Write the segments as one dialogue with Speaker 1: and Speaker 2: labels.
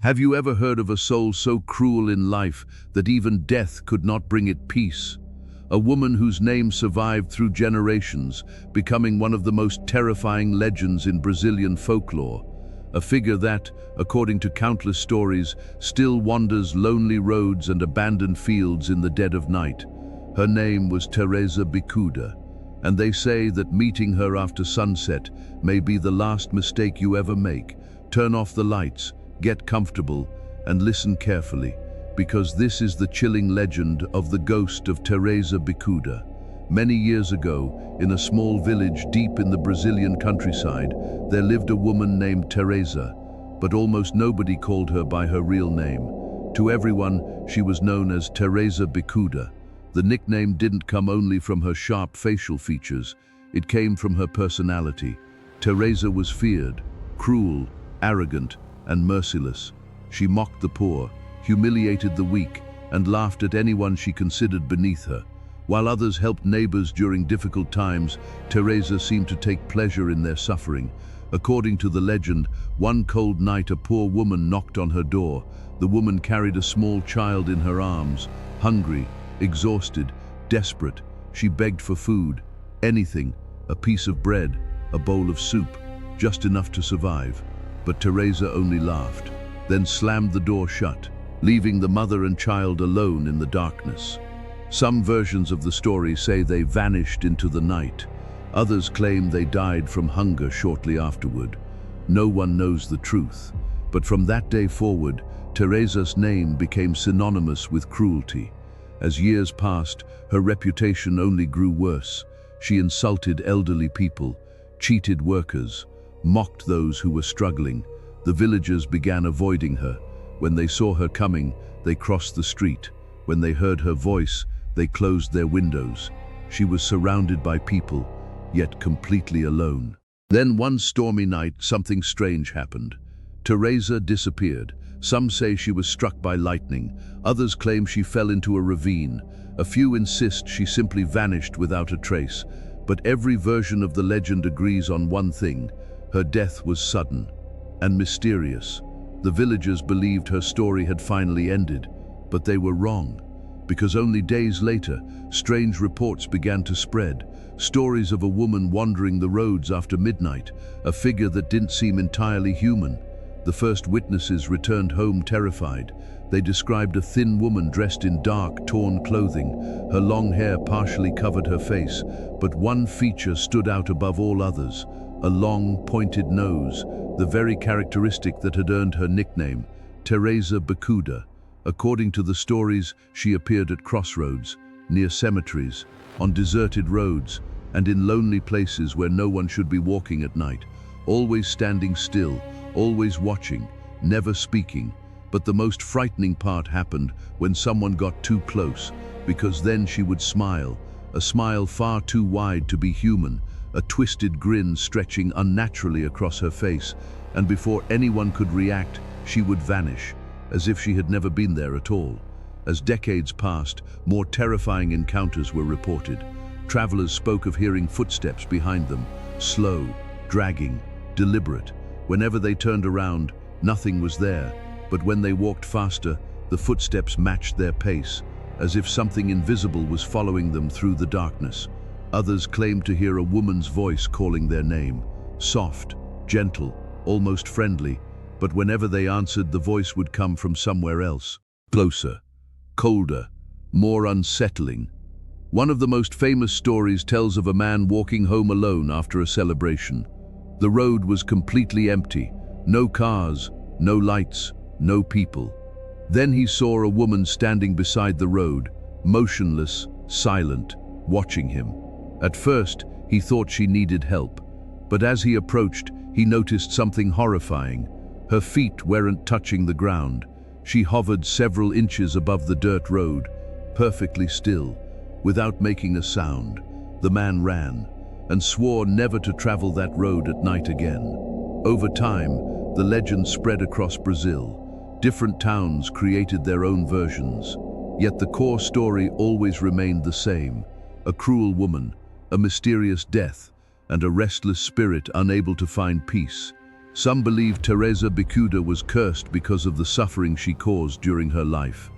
Speaker 1: Have you ever heard of a soul so cruel in life that even death could not bring it peace? A woman whose name survived through generations, becoming one of the most terrifying legends in Brazilian folklore. A figure that, according to countless stories, still wanders lonely roads and abandoned fields in the dead of night. Her name was Tereza Bicuda, and they say that meeting her after sunset may be the last mistake you ever make. Turn off the lights, get comfortable, and listen carefully, because this is the chilling legend of the ghost of Tereza Bicuda. Many years ago, in a small village deep in the Brazilian countryside, there lived a woman named Tereza, but almost nobody called her by her real name. To everyone, she was known as Tereza Bicuda. The nickname didn't come only from her sharp facial features, it came from her personality. Tereza was feared, cruel, arrogant, and merciless. She mocked the poor, humiliated the weak, and laughed at anyone she considered beneath her. While others helped neighbors during difficult times, Tereza seemed to take pleasure in their suffering. According to the legend, one cold night a poor woman knocked on her door. The woman carried a small child in her arms. Hungry, exhausted, desperate, she begged for food, anything, a piece of bread, a bowl of soup, just enough to survive. But Tereza only laughed, then slammed the door shut, leaving the mother and child alone in the darkness. Some versions of the story say they vanished into the night. Others claim they died from hunger shortly afterward. No one knows the truth, but from that day forward, Tereza's name became synonymous with cruelty. As years passed, her reputation only grew worse. She insulted elderly people, cheated workers, mocked those who were struggling. The villagers began avoiding her. When they saw her coming, they crossed the street. When they heard her voice, they closed their windows. She was surrounded by people, yet completely alone. Then one stormy night, something strange happened. Tereza disappeared. Some say she was struck by lightning. Others claim she fell into a ravine. A few insist she simply vanished without a trace. But every version of the legend agrees on one thing: her death was sudden and mysterious. The villagers believed her story had finally ended, but they were wrong, because only days later, strange reports began to spread. Stories of a woman wandering the roads after midnight, a figure that didn't seem entirely human. The first witnesses returned home terrified. They described a thin woman dressed in dark, torn clothing. Her long hair partially covered her face, but one feature stood out above all others: a long, pointed nose, the very characteristic that had earned her nickname, Tereza Bicuda. According to the stories, she appeared at crossroads, near cemeteries, on deserted roads, and in lonely places where no one should be walking at night, always standing still, always watching, never speaking. But the most frightening part happened when someone got too close, because then she would smile, a smile far too wide to be human, a twisted grin stretching unnaturally across her face, and before anyone could react, she would vanish, as if she had never been there at all. As decades passed, more terrifying encounters were reported. Travelers spoke of hearing footsteps behind them, slow, dragging, deliberate. Whenever they turned around, nothing was there, but when they walked faster, the footsteps matched their pace, as if something invisible was following them through the darkness. Others claimed to hear a woman's voice calling their name, soft, gentle, almost friendly, but whenever they answered, the voice would come from somewhere else, closer, colder, more unsettling. One of the most famous stories tells of a man walking home alone after a celebration. The road was completely empty, no cars, no lights, no people. Then he saw a woman standing beside the road, motionless, silent, watching him. At first, he thought she needed help, but as he approached, he noticed something horrifying. Her feet weren't touching the ground. She hovered several inches above the dirt road, perfectly still, without making a sound. The man ran, and swore never to travel that road at night again. Over time, the legend spread across Brazil. Different towns created their own versions, yet the core story always remained the same: a cruel woman, a mysterious death, and a restless spirit unable to find peace. Some believe Tereza Bicuda was cursed because of the suffering she caused during her life.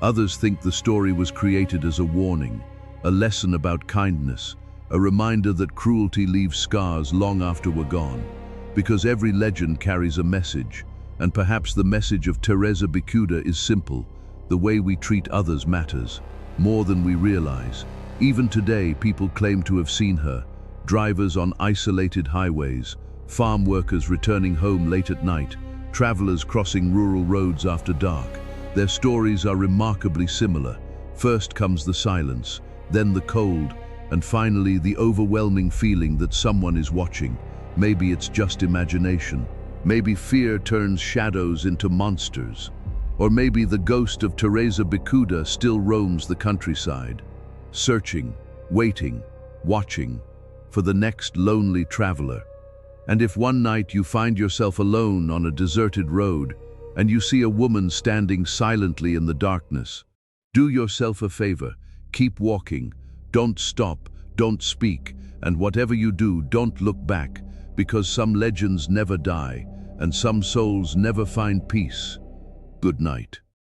Speaker 1: Others think the story was created as a warning, a lesson about kindness, a reminder that cruelty leaves scars long after we're gone. Because every legend carries a message, and perhaps the message of Tereza Bicuda is simple: the way we treat others matters, more than we realize. Even today, people claim to have seen her: drivers on isolated highways, farm workers returning home late at night, travelers crossing rural roads after dark. Their stories are remarkably similar. First comes the silence, then the cold, and finally the overwhelming feeling that someone is watching. Maybe it's just imagination. Maybe fear turns shadows into monsters. Or maybe the ghost of Tereza Bicuda still roams the countryside, searching, waiting, watching for the next lonely traveler. And if one night you find yourself alone on a deserted road and you see a woman standing silently in the darkness, do yourself a favor: keep walking, don't stop, don't speak, and whatever you do, don't look back, because some legends never die and some souls never find peace. Good night.